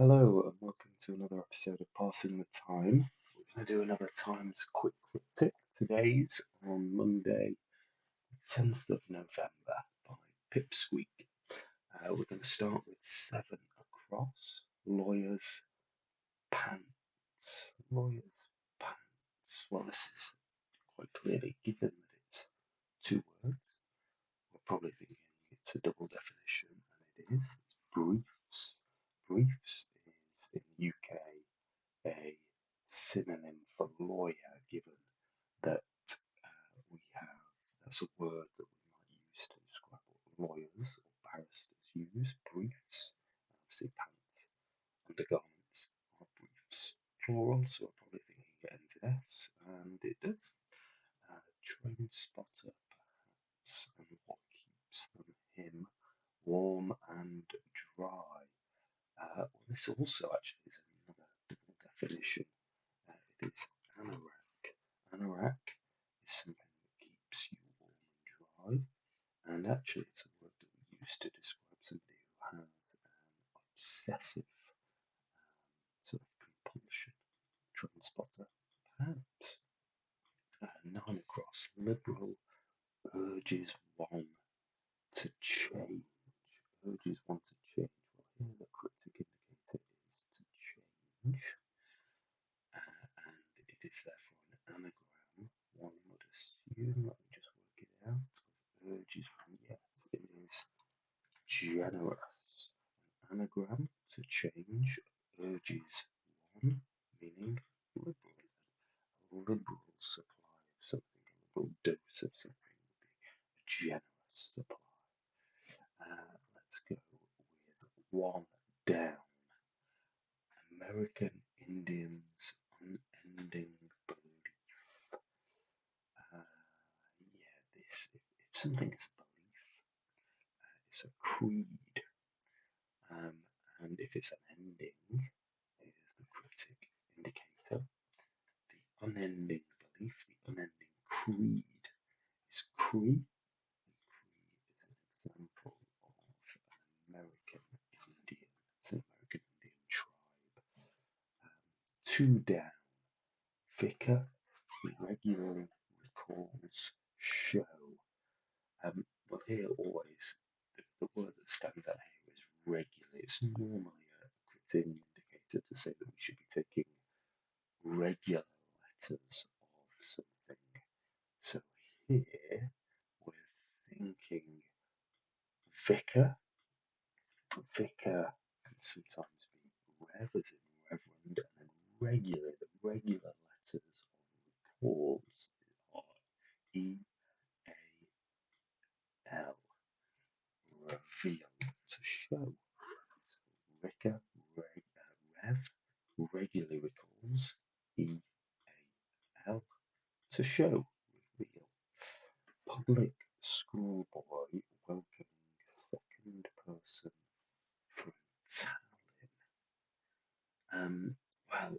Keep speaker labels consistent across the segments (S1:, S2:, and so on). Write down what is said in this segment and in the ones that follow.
S1: Hello and welcome to another episode of Passing the Time. We're going to do another Times Quick Cryptic. Today's on Monday, 10th of November by Pipsqueak. We're going to start with 7 across. Lawyers' pants. Lawyers' pants. Well, this is quite clearly given that it's 2 words. We're probably thinking it's a double definition, and it is. It's briefs. Briefs is in the UK a synonym for lawyer, given that we have that's a word that we might use to describe what lawyers or barristers use. Briefs, obviously pants, undergarments are briefs, plural, so we're probably thinking it ends in S, and it does. Train spotter, perhaps, and what keeps him warm and dry. Well, this also actually is another double definition. It is anorak. Anorak is something that keeps you warm and dry, and actually it's a word that we use to describe somebody who has an obsessive sort of compulsion. Train spotter, perhaps. 9 across. Liberal urges one to change. Urges one to change. Well, here the cryptic indicator is to change. And it is therefore an anagram, one would assume. Let me just work it out. Urges from, yes, it is generous. An anagram to change, urges one, meaning liberal. A liberal supply of something, a liberal dose of something would be a generous supply. Let's go with 1 down. American Indians' unending belief. Yeah, if something is a belief, it's a creed, um, and if it's an ending, it is the cryptic indicator. The unending belief, the unending creed is Cree. Cree is an example of an American Indian. It's an American Indian tribe. 2 down. Vicar regularly recalls show. Well, here always the word that stands out here is regularly. It's normally a cryptic indicator to say that we should be taking regular letters of something. So here we're thinking vicar. Vicar can sometimes be rev as in reverend, and then regular. The regular letters of recalls are E A L. Reveal to show. So Ricker, Rev, regularly recalls EAL to show, reveal. Public schoolboy welcoming second person from Tallinn. Well,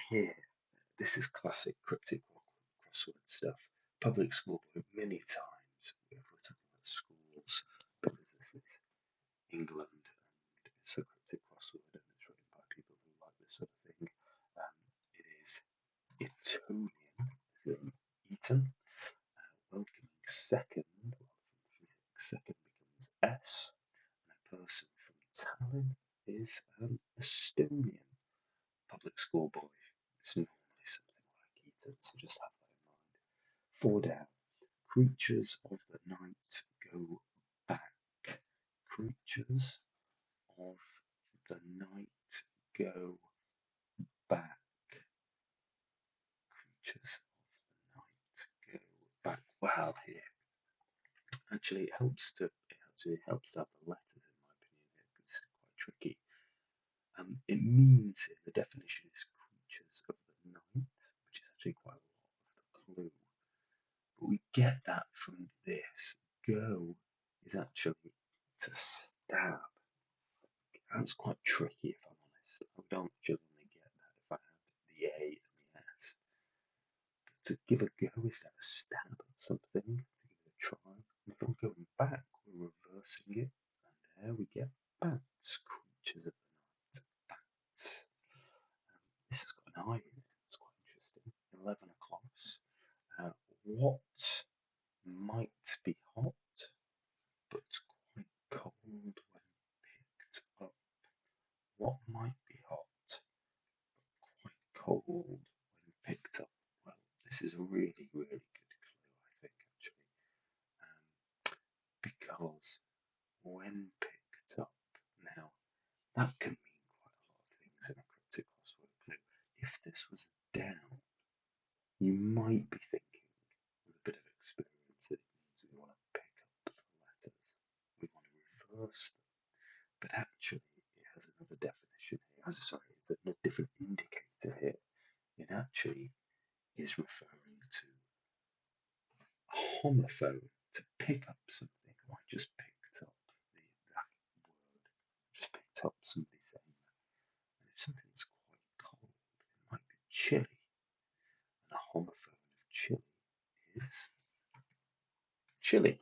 S1: here, this is classic cryptic crossword stuff. Public schoolboy, many times, if we're talking about schools, because this is England and it's a cryptic crossword and it's written by people who like this sort of thing. It is Etonian, as in Eton. Welcoming second, well, from physics, second becomes S, and a person from Tallinn is Estonian. Public schoolboy is normally something like Eton, so just have that in mind. 4 down. Creatures of the night go back. Creatures of the night go back. Creatures of the night go back. Wow, here. Actually, it actually helps to have the letters in my opinion here because it's quite tricky. It means here the definition is creatures of the night, which is actually quite a lot of the clue. But we get that from this. Go is actually to stab. That's quite tricky if I'm honest. I would only get that if I had the A and the S. But to give a go is to have a stab at something, to give it a try. And if I'm going back, we're reversing it. And there we get Bats, creatures of the night. Bats. This has got an eye in it. It's quite interesting. 11 o'clock. What might be hot, but quite cold when picked up? What might be hot, quite cold when picked up? Well, this is a really, really good clue, I think, actually, because when picked up, now that can mean quite a lot of things in a cryptic crossword clue. If this was down, you might be thinking, with a bit of experience, that it means we want to pick up the letters, we want to reverse them, but actually it has another definition here. Sorry, it's a different indicator here. It actually is referring to a homophone, to pick up something. I just picked up that word, just picked up somebody saying that. And if something's quite cold, it might be chilly. And a homophone of chilly is chilly.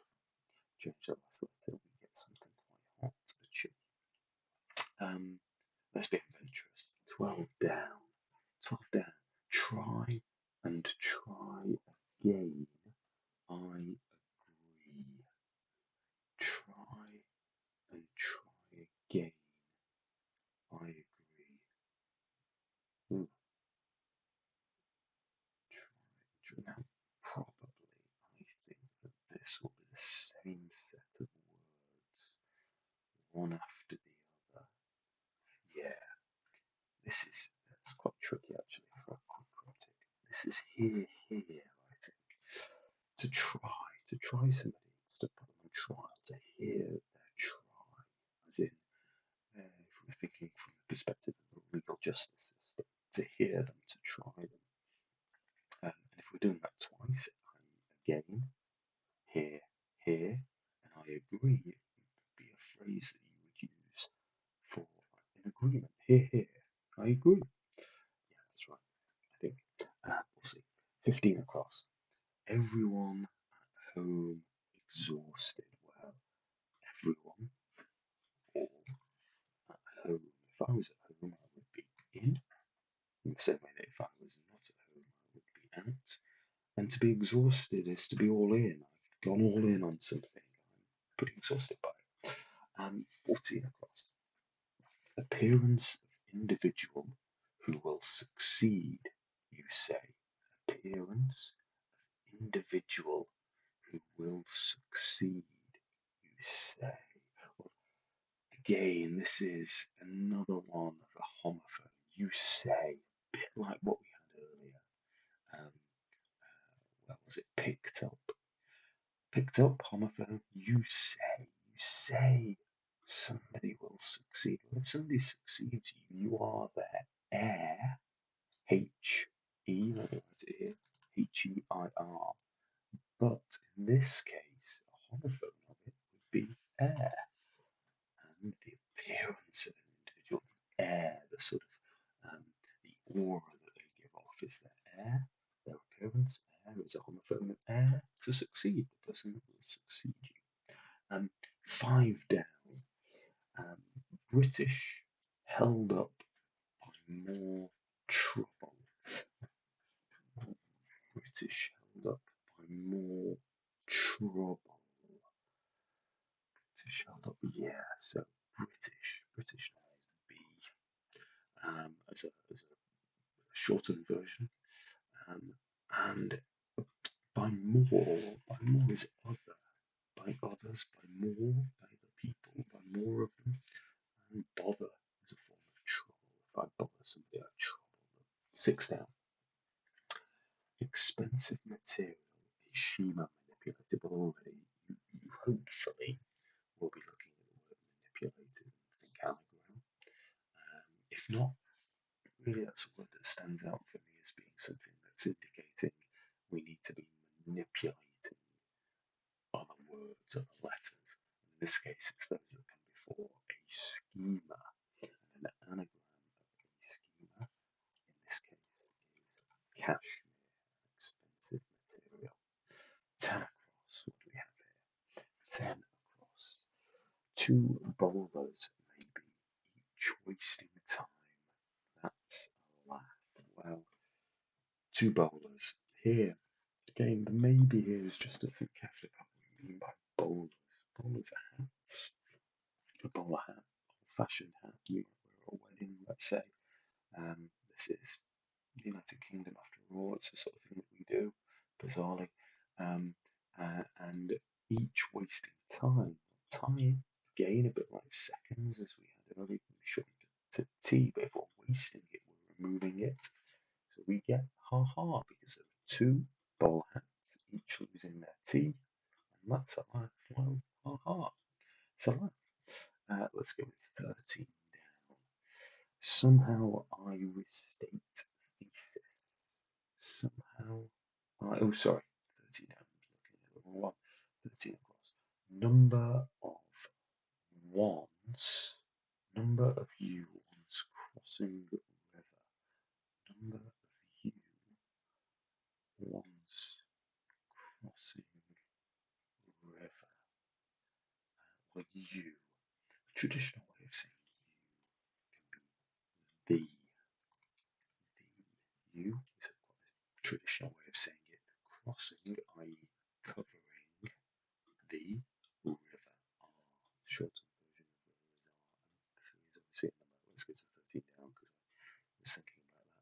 S1: Change the last letter, we get something quite hot, a chilly. Let's be adventurous. 12 down. 12 down. Try and try again. I agree. Try and try again. I agree. Ooh. Now, probably, I think that this will be the same set of words, one after the other. Yeah, this is quite tricky actually for a quick critic. This is here, I think. To try somebody, is to put them on trial, to hear their try, as in, if we're thinking from the perspective of the legal justice system, to hear them, to try them. And if we're doing that twice, again, here, and I agree, it would be a phrase that you would use for an agreement. Here, I agree. Yeah, that's right, I think. We'll see. 15 across. Everyone at home exhausted. Well, everyone, all at home. If I was at home, I would be in the same way that if I was not at home, I would be out. And to be exhausted is to be all in. I've gone all in on something. I'm pretty exhausted by it. 14 across. Appearance of individual who will succeed, you say. Appearance of individual who will succeed, you say. Well, again, this is another one of a homophone. You say, a bit like what we had earlier. Where was it? Picked up. Picked up, homophone. You say somebody will succeed. Well, if somebody succeeds you, you are their heir. H-E, let me write it here. H-E-I-R. But in this case, a homophone of it would be heir. And the appearance of an individual, the air, the sort of the aura that they give off is their air, their appearance. Air is a homophone of air, to succeed, the person that will succeed you. 5 down. British held up by more trouble. British held up by more trouble. British held up, yeah. So British now is B. As a shortened version. And by more is other. By others, by more, by the people, by more of them. And bother is a form of trouble. If I bother somebody, I trouble them. 6 down. Expensive material is Shima manipulatable already. You hopefully will be looking at the word manipulated and think anagram. If not, really that's a word that stands out for me as being something that's indicating we need to be manipulating other words, other letters. In this case, it's those that come before a schema. And an anagram of a schema, in this case, is cashmere, expensive material. 10 across, what do we have here? 10 across. 2 bowlers wasting time. That's a laugh. Well, two bowlers here. Again, the maybe here is just to think carefully about what we mean by bowlers. Bowlers are hats. A bowler hat, old-fashioned hat. We're at a wedding, let's say. This is the United Kingdom after all. It's the sort of thing that we do, bizarrely. Um, and each wasting time, again, a bit like seconds as we had earlier, we shortened to T, but if we're wasting it, we're removing it. So we get ha ha because of two bowl hats, each losing their T, and that's a laugh. Well, ha ha. It's a laugh. Let's go with 13 down. Somehow I restate thesis. Somehow oh sorry, 13 down. I'm looking at the wrong one. 13 across. Number of wands. Number of you once crossing river. Number of you once crossing river. Or you. A traditional way of saying you can be the. You is a traditional way of saying it. Crossing, i.e., covering the river. Shortened version of river is R. So let's go to 13 down because I was thinking about that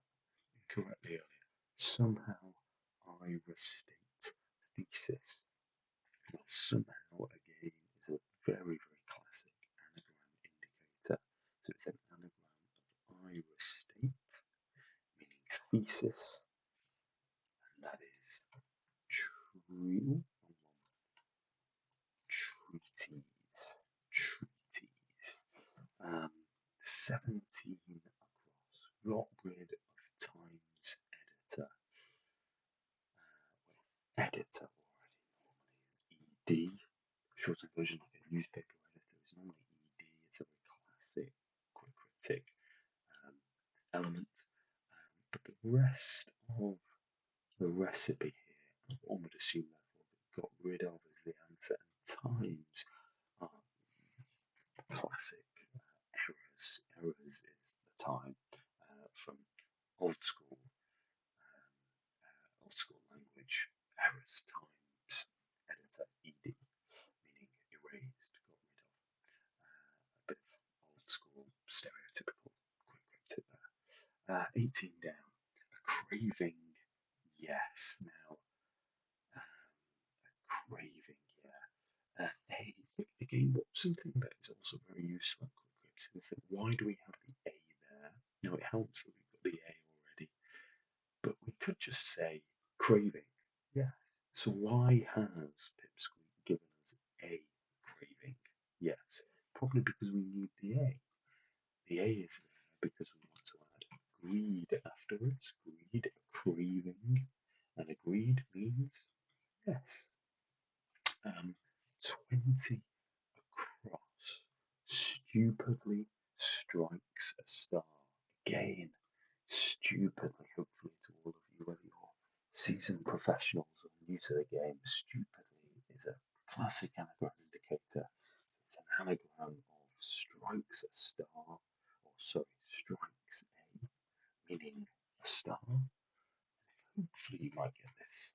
S1: incorrectly earlier. Somehow I restate thesis. Well, somehow again is a very, very classic anagram indicator. So it's an anagram of I restate, meaning thesis, and that is true. Treatise. Treatise. 17 across. Got rid of Times editor. Editor already normally is ED. Shortened version like a newspaper editor is normally ED. It's a very classic, quick cryptic element. But the rest of the recipe here, one would assume therefore that got rid of is the answer, and times are classic errors. Errors is the time from old school language. Errors times editor ed, meaning erased, got rid of. A bit of old school stereotypical quick tip there. 18 down. A craving, yes. Now, a craving, yeah. Again, what something that is also very useful in quick grips is that why do we have the A there? Now, it helps that we've got the A already, but we could just say craving, yes. So why has Pipsqueak given us a craving? Yes, probably because we need the A. The A is there because we want to add greed afterwards. Greed, a craving, and agreed means yes. 20 across stupidly strikes a star. Again, stupidly, hopefully to all of you, whether you're seasoned professionals or new to the game, stupidly is a classic anagram indicator. It's an anagram of strikes a star, or sorry, strikes a, meaning a star. Hopefully you might get this.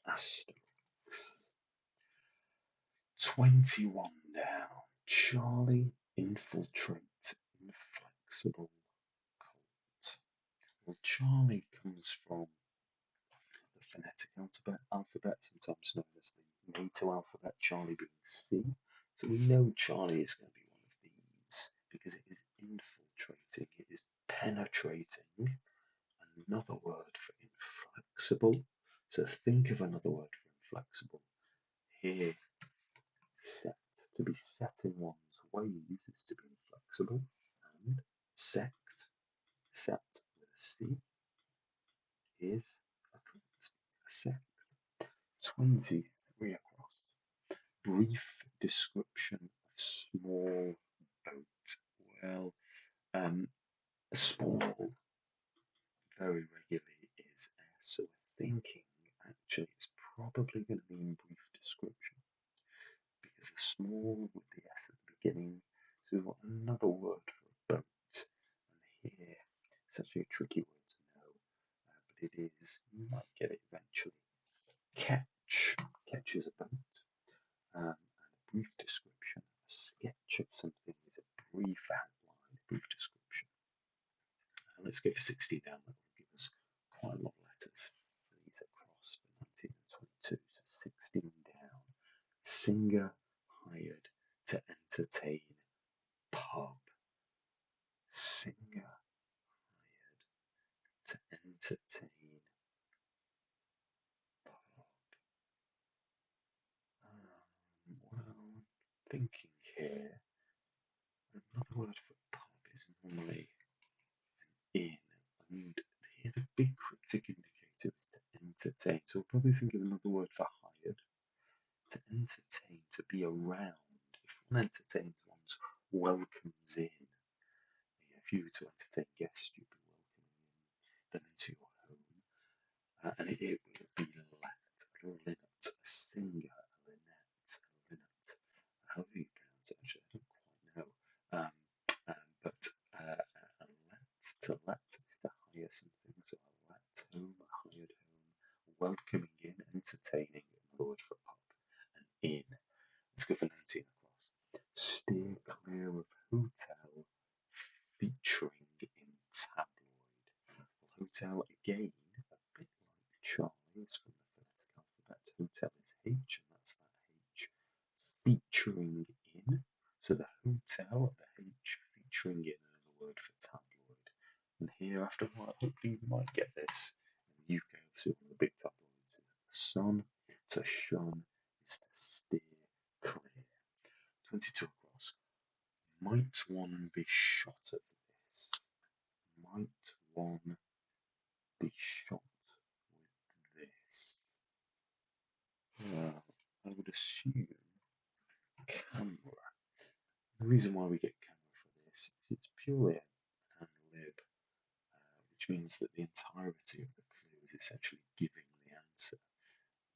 S1: Asterix. 21 down. Charlie infiltrate inflexible cult. Well, Charlie comes from the phonetic alphabet, sometimes known as the NATO alphabet, Charlie being C. So we know Charlie is going to be one of these because it is infiltrating, it is penetrating. Another word for inflexible. So think of another word for inflexible. Here, set. To be set in one's ways is to be inflexible. And sect, set with a C, is a cult. A sect. 23 across. Brief description of small boat. Well, small very regularly is S, so we're thinking actually it's probably going to mean brief description because a small with the S at the beginning. So we've got another word for a boat. Let's go for 16 down. That will give us quite a lot of letters. These are cross for 19 and 22. So 16 down. Singer hired to entertain pub. Singer hired to entertain pub. Well, thinking here, another word for pub is normally in, and here the big cryptic indicator is to entertain. So we'll probably think of another word for hired. To entertain, to be around. If one entertains one's welcomes in, if you were to entertain guests, you'd be welcoming them into your home. And it would be a linnet, a singer, a linnet. How do you pronounce it? Actually, I don't quite know. Um, but to let is to hire something. So a let home, a hired home, welcoming in, entertaining, another word for pub, and in. Let's go for 19 across. Steer clear of hotel featuring in tabloid. Well, hotel again, a bit like Charlie's from the phonetic alphabet. Hotel is H, and that's that H. Featuring in. So the hotel, the H featuring in, another word for tabloid. And here, after a while, hopefully you might get this. In the UK, obviously, one of the big tabloids is the Sun. To shun is to steer clear. 22 across. Might one be shot at this? Might one be shot with this? Well, I would assume camera. The reason why we get camera for this is it's purely an lib, which means that the entirety of the clue is essentially giving the answer.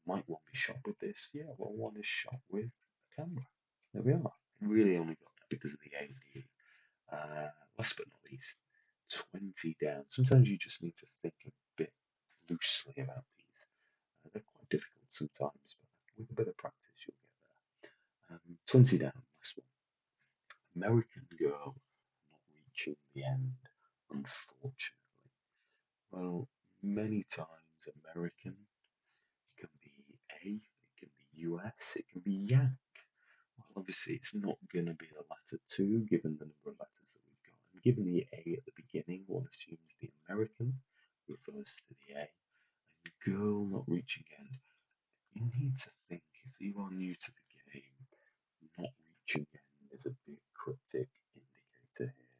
S1: Might one be shot with this? Yeah, well, one is shot with a camera. There we are. Really only got that because of the A and the E. Last but not least, 20 down. Sometimes you just need to think a bit loosely about these. They're quite difficult sometimes, but with a bit of practice, you'll get there. 20 down, last one. American Girl not reaching the end, unfortunately. Well, many times American can be A, it can be US, it can be Yank. Well, obviously, it's not going to be the latter two, given the number of letters that we've got. And given the A at the beginning, one assumes the American refers to the A. And girl not reaching end. You need to think, if you are new to the game, not reaching end is a big cryptic indicator here.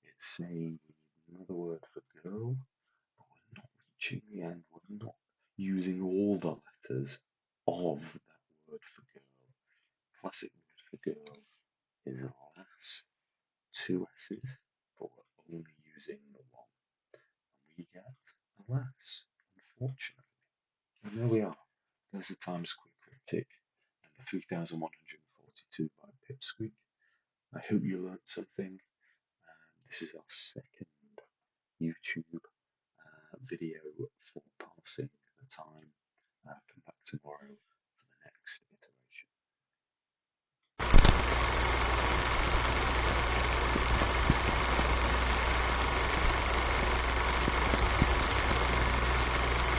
S1: It's saying we need another word for girl, but we're not reaching the end. We're not using all the letters of that word for girl. Classic word for girl is lass, two S's, but we're only using the one. And we get alas, unfortunately. And there we are. There's the Times Quick Cryptic, number 3142 by Pipsqueak. I hope you learnt something. This is our second YouTube video for parsing